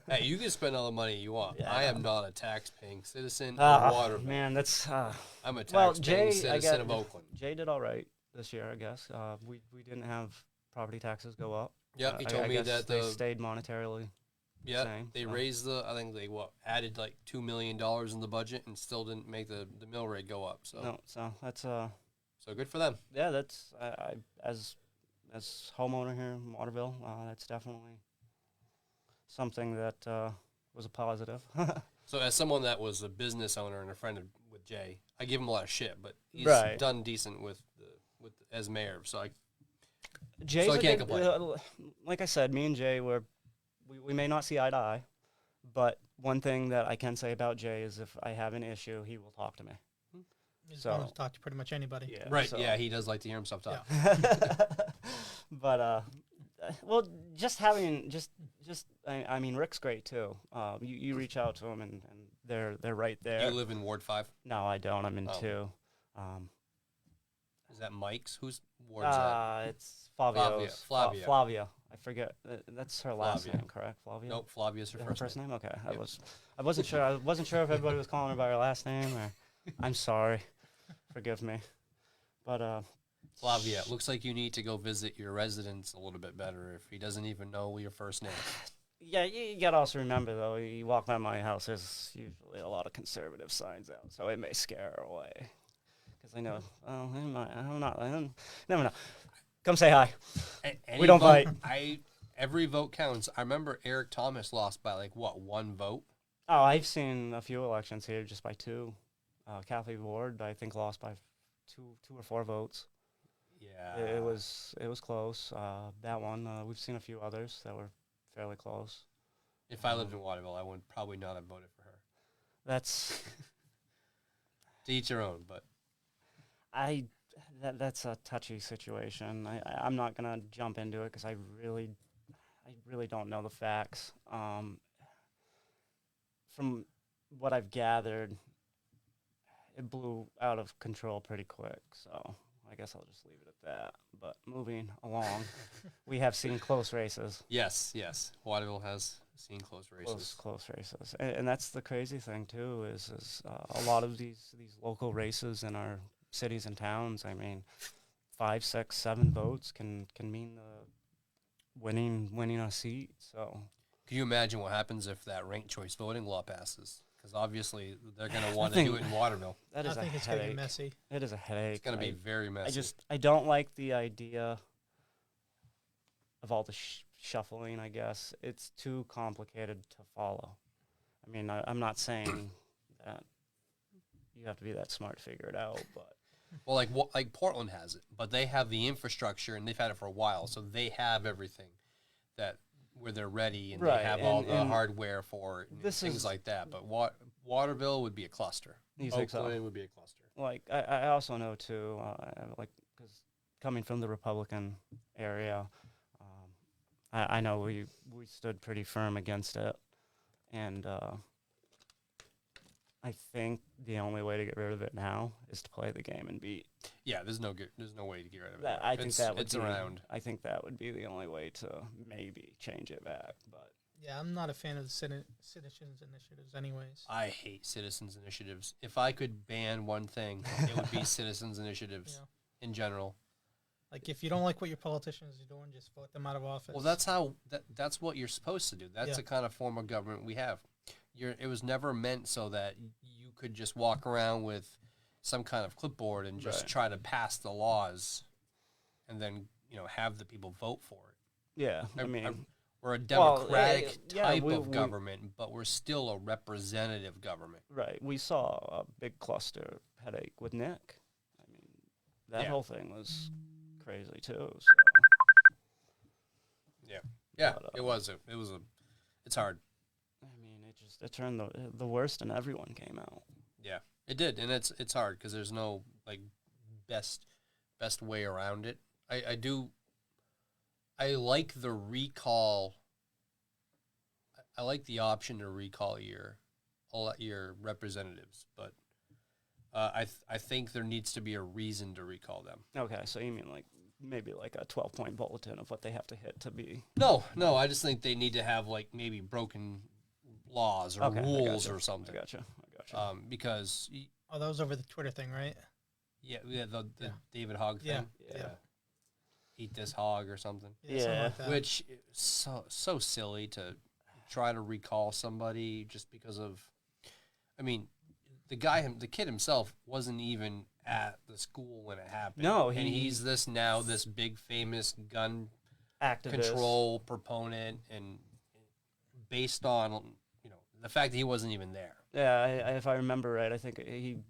Hey, you can spend all the money you want. Yeah. I am not a tax-paying citizen of Waterville. Man, that's I'm a tax-paying Jay, citizen of Oakland. Jay did all right this year, I guess. We didn't have property taxes go up. Yep, he told I me guess that they stayed monetarily. Yeah, same, they raised I think they added like $2 million in the budget and still didn't make the mill rate go up. So No, so that's so good for them. yeah, that's I as homeowner here in Waterville, that's definitely something that was a positive. So as someone that was a business owner and a friend with Jay, I give him a lot of shit, but he's Right. done decent with as mayor. So Jay's I a can't good- complain. Like I said, me and Jay we may not see eye to eye, but one thing that I can say about Jay is if I have an issue, he will talk to me. He's So- willing to talk to pretty much anybody. Yeah, right, so- yeah, he does like to hear himself talk. But well, just having I mean, Rick's great too. You reach out to him and they're right there. You live in Ward 5. No, I don't. I'm in 2. Is that Mike's? Whose ward is that? It's Flavio's. Flavia. Flavia. I forget. That's her last Flavia. name, correct? Flavia. Nope, Flavia's her Her first name. name. Okay. Yep. I wasn't sure. I wasn't sure if everybody was calling her by her last name or. I'm sorry. Forgive me. But Flavia, it looks like you need to go visit your residents a little bit better if he doesn't even know your first name. yeah, you gotta also remember though. You walk by my house, there's usually a lot of conservative signs out, so it may scare her away. Because I know. Oh, I'm not. Never know. Come say hi. We don't vote, fight. Every vote counts. I remember Eric Thomas lost by 1 vote. Oh, I've seen a few elections here just by 2. Kathy Ward, I think, lost by 2 or 4 votes. Yeah, It was close. That one, we've seen a few others that were fairly close. If I lived in Waterville, I would probably not have voted for her. That's To each their own, but that's a touchy situation. I'm not gonna jump into it because I really don't know the facts. From what I've gathered, it blew out of control pretty quick. So I guess I'll just leave it at that. But moving along, we have seen close races. yes, Waterville has seen close races. Close races, and that's the crazy thing too. Is a lot of these local races in our cities and towns. I mean, 5, 6, 7 votes can mean winning a seat. So, can you imagine what happens if that ranked choice voting law passes? Because obviously they're going to want to do it in Waterville. That is I think it's headache. going to be messy. It is a headache. It's going to be very messy. I don't like the idea of all the shuffling, I guess. It's too complicated to follow. I mean, I'm not saying that you have to be that smart to figure it out, but... Well, like Portland has it, but they have the infrastructure, and they've had it for a while, so they have everything where they're ready, and right, they have all the hardware for it, and things like that. But Waterville would be a cluster. You think so? Oakland would be a cluster. Like, I also know, too, because coming from the Republican area, I know we stood pretty firm against it, and I think the only way to get rid of it now is to play the game and beat. Yeah, there's no way to get rid of it. I think that would it's be, around. I think that would be the only way to maybe change it back. But yeah, I'm not a fan of the citizens initiatives, anyways. I hate citizens initiatives. If I could ban one thing, it would be citizens initiatives in general. Like, if you don't like what your politicians are doing, just vote them out of office. Well, that's what you're supposed to do. That's the kind of form of government we have. It was never meant so that you could just walk around with some kind of clipboard and just try to pass the laws, and then have the people vote for it. Yeah, I mean, we're a democratic type of government, but we're still a representative government. Right. We saw a big cluster headache with Nick. I mean, that whole thing was crazy too. So. Yeah, but, it's hard. I mean, it turned the worst in everyone came out. Yeah, it did, and it's hard because there's no best way around it. I like the recall. I like the option to recall your representatives, but I think there needs to be a reason to recall them. Okay, so you mean maybe a 12-point bulletin of what they have to hit to be... No, I just think they need to have maybe broken laws or rules or something. I gotcha. Because... that was over the Twitter thing, right? Yeah, the David Hogg thing. Yeah. Eat this hog or something. Something like that. Which is so silly to try to recall somebody just because of... I mean, the kid himself wasn't even at the school when it happened. No, and he's this big famous gun activist, control proponent, and based on the fact that he wasn't even there. Yeah, if I remember right, I think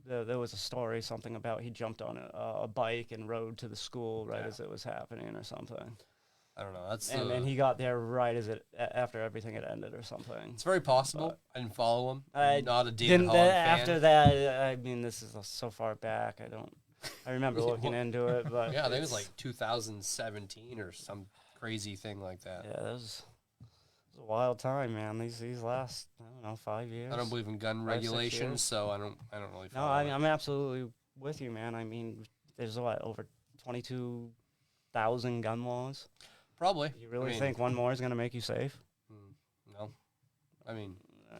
there was a story, something about he jumped on a bike and rode to the school as it was happening or something. I don't know. And then he got there right after everything had ended or something. It's very possible. But I didn't follow him. I'm not a David Hogg fan. After that, I mean, this is so far back. I remember looking into it, but yeah, I think it was 2017 or some crazy thing like that. Yeah, that was a wild time, man. These last 5 years. I don't believe in gun regulations, so I don't really follow. No, I'm absolutely with you, man. I mean, there's over 22,000 gun laws. Probably. You really think one more is going to make you safe? No. I mean,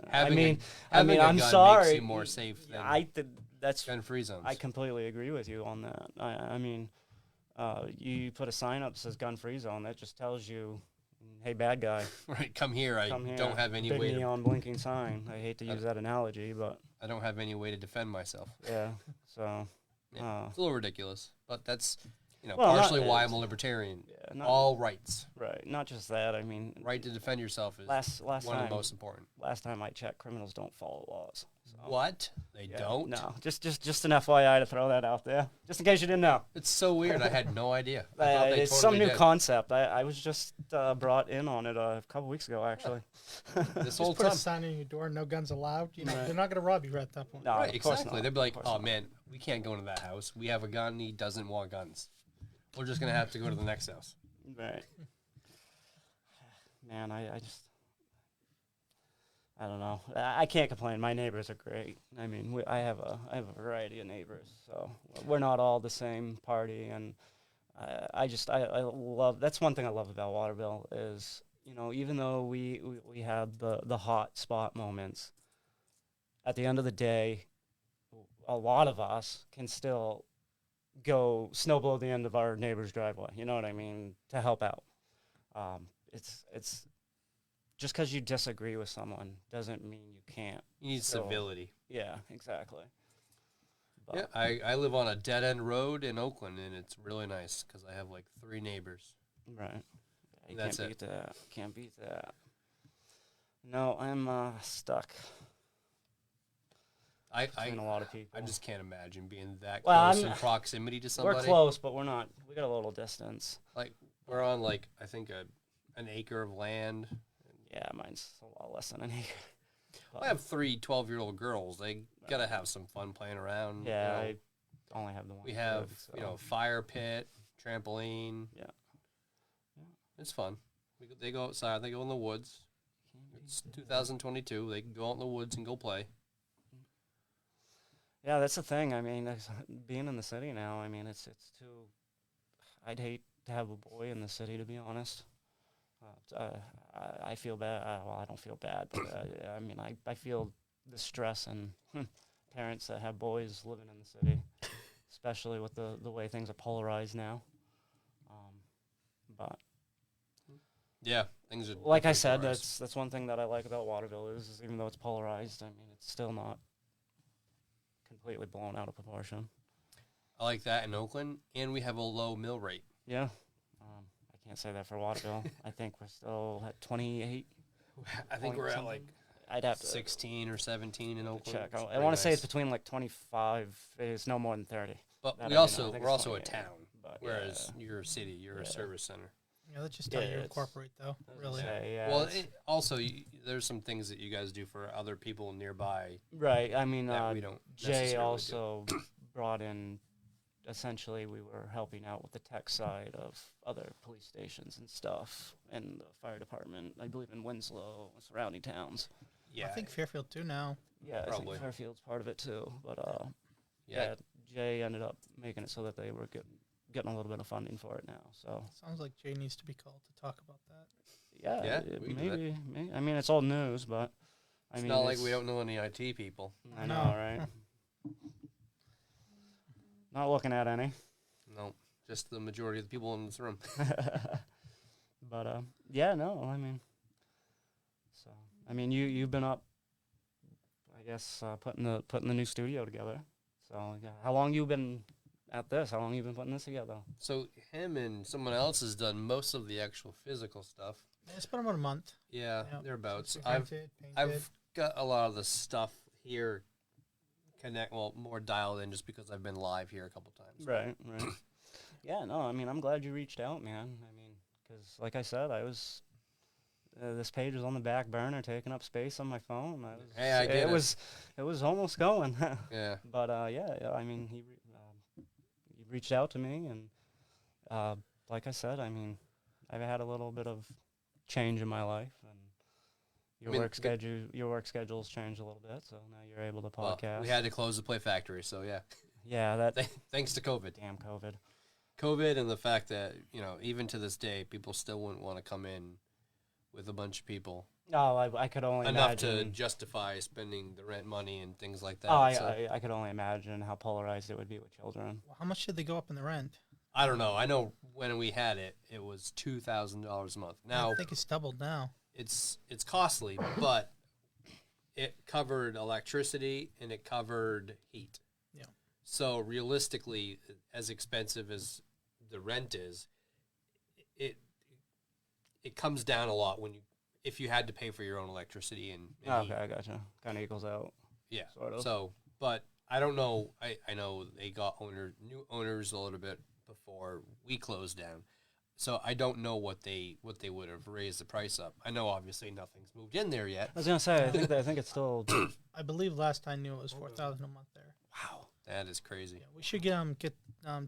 having a I'm gun sorry. Makes you more safe than that's gun-free zones. I completely agree with you on that. I mean, you put a sign up that says gun-free zone. That just tells you, hey, bad guy. Right, come here. Come here. Don't have any Big way to... neon blinking sign. I hate to use that analogy, but... I don't have any way to defend myself. Yeah, so... Yeah, it's a little ridiculous, but that's... Well, partially why I'm a libertarian. Yeah, all rights. Right. Not just that. I mean, right to defend yourself is one of the most important. Last time I checked, criminals don't follow laws. So. What? They don't? No. Just an FYI to throw that out there, just in case you didn't know. It's so weird. I had no idea. It's some new concept. I was just brought in on it a couple weeks ago, actually. This whole time. Put a sign on your door, no guns allowed. They're not going to rob you at that point. No, right, exactly. They'd be like, oh, man, we can't go into that house. We have a gun. He doesn't want guns. We're just going to have to go to the next house. Right. Man, I don't know. I can't complain. My neighbors are great. I mean, I have a variety of neighbors, so we're not all the same party. And I love, that's one thing I love about Waterville is you know, even though we had the hot spot moments, at the end of the day, a lot of us can still go snowblow the end of our neighbor's driveway. You know what I mean? To help out. It's just because you disagree with someone doesn't mean you can't. You need still- civility. Yeah, exactly. But, Yeah, I live on a dead end road in Oakland, and it's really nice because I have like 3 neighbors. right. Yeah, you That's can't it. beat that. Can't beat that. No, I'm stuck between a lot of people. I just can't imagine being that Well, close I'm- in proximity to somebody. We're close, but we're not. We got a little distance. Like we're on like I think an acre of land. Yeah, mine's a lot less than an acre. I have 3 12-year-old girls. They gotta have some fun playing around. Yeah, you know. I only have the one. We have kid, so. you know fire pit, trampoline. Yeah. It's fun. They go outside. They go in the woods. It's 2022. They can go out in the woods and go play. Yeah, that's the thing. I mean, being in the city now, I mean, it's too. I'd hate to have a boy in the city, to be honest. I feel bad. Well, I don't feel bad, but I mean, I feel the stress and parents that have boys living in the city, especially with the way things are polarized now. But Yeah, things are. like I different said, for us. that's one thing that I like about Waterville is even though it's polarized, I mean, it's still not completely blown out of proportion. I like that in Oakland, and we have a low mill rate. Yeah. I can't say that for Waterville. I think we're still at 28. I think we're at something. like I'd have to 16 or 17 in Oakland. check. It's I pretty want to say nice. it's between like 25. It's no more than 30. But that we I also know. I think we're it's also a 28, town, but whereas yeah. you're a city, you're a Yeah. service center. Yeah, that's just how Yeah, you it's- incorporate, though. Really. Say, yeah, Well, it's- also there's some things that you guys do for other people nearby right. I mean, that we don't. Jay necessarily also brought in. Essentially, we were helping out with the tech side of other police stations and stuff, and the fire department. I believe in Winslow, surrounding towns. do. Yeah, I think Fairfield too now. Yeah, I Probably. think Fairfield's part of it too. But yeah. Jay ended up making it so that they were getting a little bit of funding for it now. So Sounds like Jay needs to be called to talk about that. Yeah, it we can do that. maybe. I mean, it's old news, but I It's mean, not like we don't know any IT people. I No. know, right? Not looking at any. No, just the majority of the people in this room. But yeah, no, I mean, so I mean, you've been up, I guess, putting the new studio together. So yeah, how long you been at this? How long you been putting this together? So him and someone else has done most of the actual physical stuff. It's been about a month. Yeah, Yeah, thereabouts. since we I've painted. I've got a lot of the stuff here more dialed in just because I've been live here a couple times. Right. Yeah, no, I mean, I'm glad you reached out, man. I mean, because like I said, I was. This page was on the back burner, taking up space on my phone. Hey, I get it. It was almost going. Yeah. But yeah, I mean, he reached out to me, and like I said, I mean, I've had a little bit of change in my life, and your work schedule's changed a little bit, so now you're able to Well, podcast. we had to close the Play Factory, so yeah. Yeah, that Thanks to COVID. damn COVID. COVID and the fact that, even to this day, people still wouldn't want to come in with a bunch of people. No, I could only Enough to imagine. justify spending the rent money and things like that. Oh, So, I could only imagine how polarized it would be with children. Well, how much did they go up in the rent? I don't know. I know when we had it, it was $2,000 a month. Now, I think it's doubled now. it's costly, but it covered electricity and it covered heat. Yeah. So realistically, as expensive as the rent is, it comes down a lot if you had to pay for your own electricity and Okay, heat. I gotcha. Kind of equals out. Yeah. Sort of. So, but I don't know. I know they got new owners a little bit before we closed down. So I don't know what they would have raised the price up. I know obviously nothing's moved in there yet. I was gonna say, I think it's still. I believe last I knew it was 4,000 a month there. Wow, that is crazy. Yeah, we should get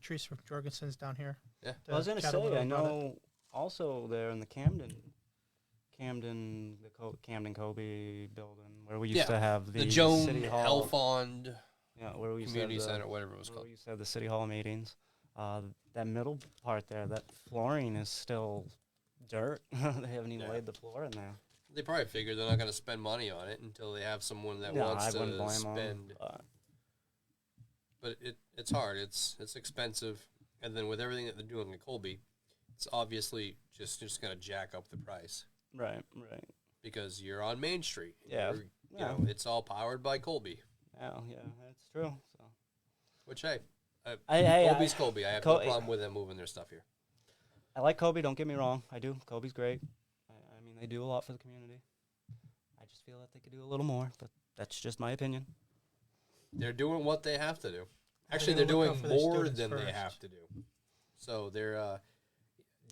trees from Jorgensen's down here. Yeah. to I was gonna chat a little say, I about it. know also there in the Camden Kobe building where we used to have The the Joan City Hall. Elfond Yeah, where we used Community to have Center, whatever it was where called. we used to have the City Hall meetings. That middle part there, that flooring is still dirt. They haven't even Yeah. laid the floor in there. They probably figure they're not going to spend money on it until they have someone that No, wants I wouldn't to blame spend. them. But it's hard. It's expensive, and then with everything that they're doing in Colby, it's obviously just going to jack up the price Right. because you're on Main Street. Yeah. You know, it's all powered by Colby. Yeah, that's true. So. Which hey, Hey, Colby's Colby. I have no Col- problem with them moving their stuff here. I like Kobe, don't get me wrong. I do. Kobe's great. I mean, they do a lot for the community. I just feel that they could do a little more, but that's just my opinion. They're doing what they have to do. They're Actually, they're gonna look doing out for their more students than they first. have to do. So they're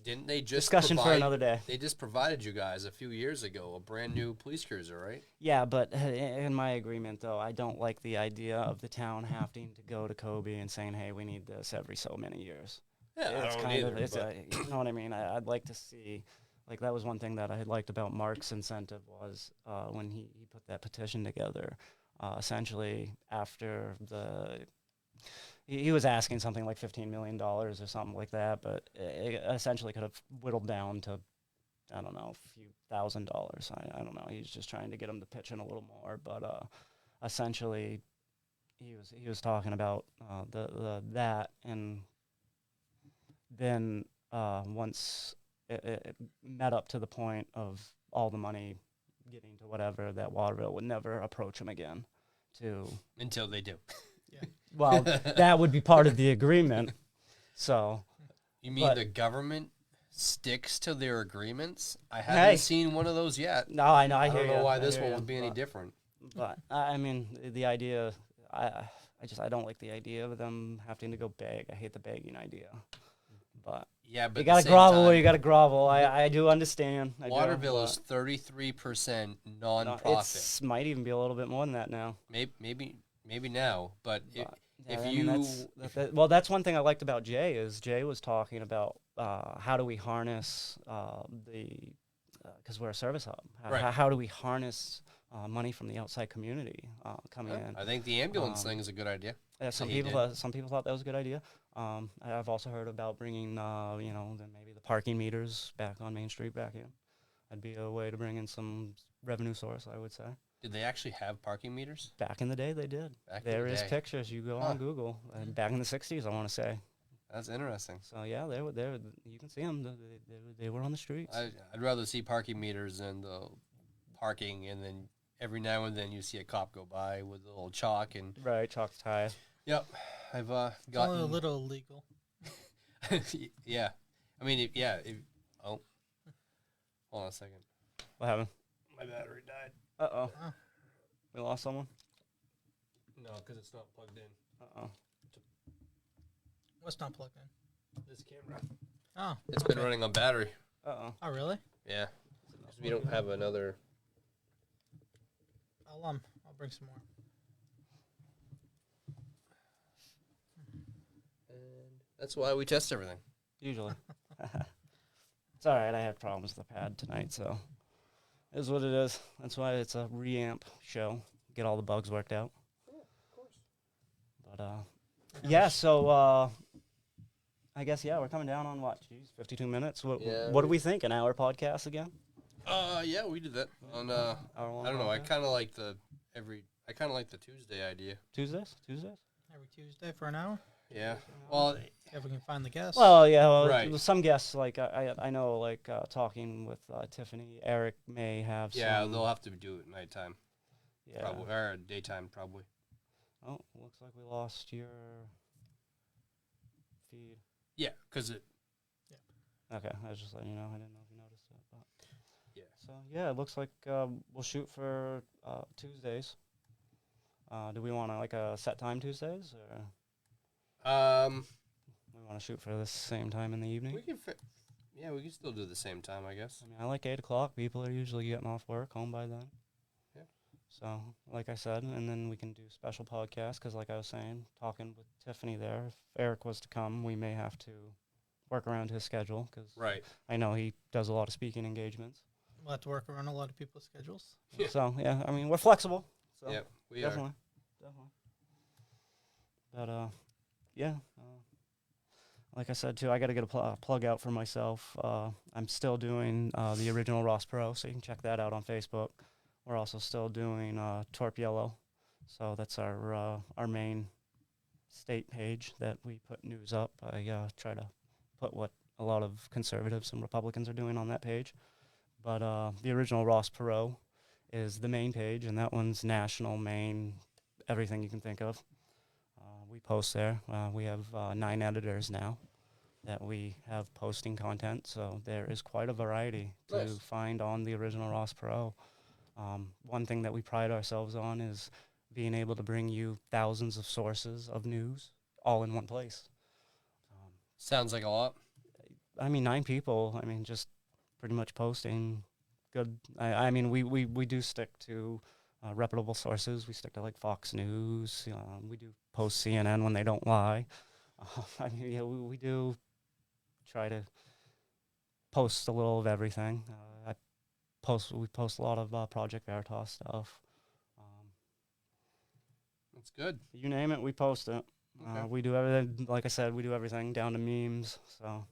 didn't they just Discussion for provide- another day. They just provided you guys a few years ago a brand new police cruiser, right? Yeah, but in my agreement, though, I don't like the idea of the town having to go to Kobe and saying, hey, we need this every so many years. Yeah, It's I don't kind either. of, it's but you know what I mean? I'd like to see, like, that was one thing that I had liked about Mark's incentive was when he put that petition together, essentially after he was asking something like $15 million or something like that, but it essentially could have whittled down to, I don't know, a few $1,000s. I don't know. He's just trying to get him to pitch in a little more, but essentially he was talking about that, and then once it met up to the point of all the money getting to whatever, that Waterville would never approach him again to until they do. well, that would be part of the agreement. So, You mean But- the government sticks to their agreements? I haven't Hey. seen one of those yet. no, I know. I I hear don't know ya, why I this hear one ya, would be any but- different. But I mean, the idea, I don't like the idea of them having to go beg. I hate the begging idea. But Yeah, but you at the gotta same grovel where time, you gotta grovel. I do understand. I do, Waterville but is 33% no, non-profit. it might even be a little bit more than that now. Maybe now, but But, if I you mean, well, that's one thing I liked about Jay is Jay was talking about how do we harness because we're a service hub. Right. How do we harness money from the outside community coming in? I think the ambulance Um, thing is a good idea. Some he people some people thought that was a good idea. I've also heard about bringing maybe the parking meters back on Main Street back in. That'd be a way to bring in some revenue source, I would say. Did they actually have parking meters? Back in the day, they did. Back in There the is day. pictures. You go Huh. on Google. Back in the '60s, I want to say. That's interesting. So yeah, they were there. You can see them. They were on the streets. I'd rather see parking meters than the parking, and then every now and then you see a cop go by with a little chalk and. Right, chalk tie. Yep, I've It's gotten. only a little illegal. Yeah, I mean, hold on a second. What happened? My battery died. Oh. Oh. We lost someone. No, because it's not plugged in. Oh. What's not plugged in? This camera. Oh, It's been running on battery. Oh. Oh, really? Yeah, 'cause we don't have another. I'll bring some more. And that's why we test everything. Usually. It's all right. I had problems with the pad tonight, so it is what it is. That's why it's a reamp show. Get all the bugs worked out. Yeah, of course. But yeah. So I guess we're coming down on what? Jeez, 52 minutes. What do we think? An hour podcast again? Yeah, we did that on. Hour-long I don't know. I podcast? kind of like the Tuesday idea. Tuesdays. Every Tuesday for an hour. Yeah. Well, If we can find the guests. Well, yeah. Well, Right. some guests, like I know, like talking with Tiffany, Eric may have. yeah, some, they'll have to do it nighttime, Yeah. probably, or daytime, probably. Oh, looks like we lost your feed. Yeah, because it. Okay, I was just letting you know. I didn't know if you noticed it. But. Yeah. So yeah, it looks like we'll shoot for Tuesdays. Do we want like a set time Tuesdays, or we want to shoot for the same time in the evening? We can. Yeah, we can still do the same time, I guess. I mean, I like 8 o'clock. People are usually getting off work, home by then. Yeah. So, like I said, and then we can do special podcasts because, like I was saying, talking with Tiffany there, if Eric was to come, we may have to work around his schedule because Right. I know he does a lot of speaking engagements. We'll have to work around a lot of people's schedules. Yeah. So, yeah, I mean, we're flexible. So, Yeah, we definitely. are. Definitely. But, yeah. like I said too, I got to get a plug out for myself. I'm still doing the original Ross Pro, so you can check that out on Facebook. We're also still doing Torp Yellow, so that's our main state page that we put news up. I try to put what a lot of conservatives and Republicans are doing on that page. But the original Ross Perot is the main page, and that one's national, main, everything you can think of. We post there. We have 9 editors now that we have posting content, so there is quite a variety to find on the original Ross Perot. One thing that we pride ourselves on is being able to bring you thousands of sources of news all in one place. Sounds like a lot. I mean, 9 people, I mean, just pretty much posting good. I mean, we do stick to reputable sources. We stick to like Fox News. We do post CNN when they don't lie. I mean, yeah, we do try to post a little of everything. We post a lot of Project Veritas stuff. That's good. You name it, we post it. Okay. We do everything. Like I said, we do everything down to memes. So,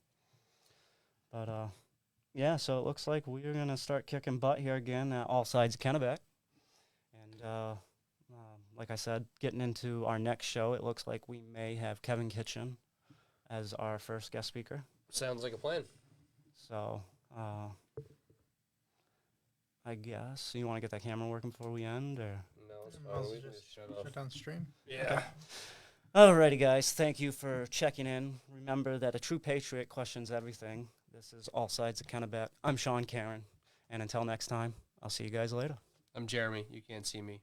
but yeah. So it looks like we're gonna start kicking butt here again at All Sides of Kennebec. And like I said, getting into our next show, it looks like we may have Kevin Kitchen as our first guest speaker. Sounds like a plan. So I guess you want to get that camera working before we end, or? No, it's Might as fine. We well can just just shut shut off. down the stream. Yeah. Alrighty, guys. Thank you for checking in. Remember that a true patriot questions everything. This is All Sides of Kennebec. I'm Sean Karen, and until next time, I'll see you guys later. I'm Jeremy. You can't see me.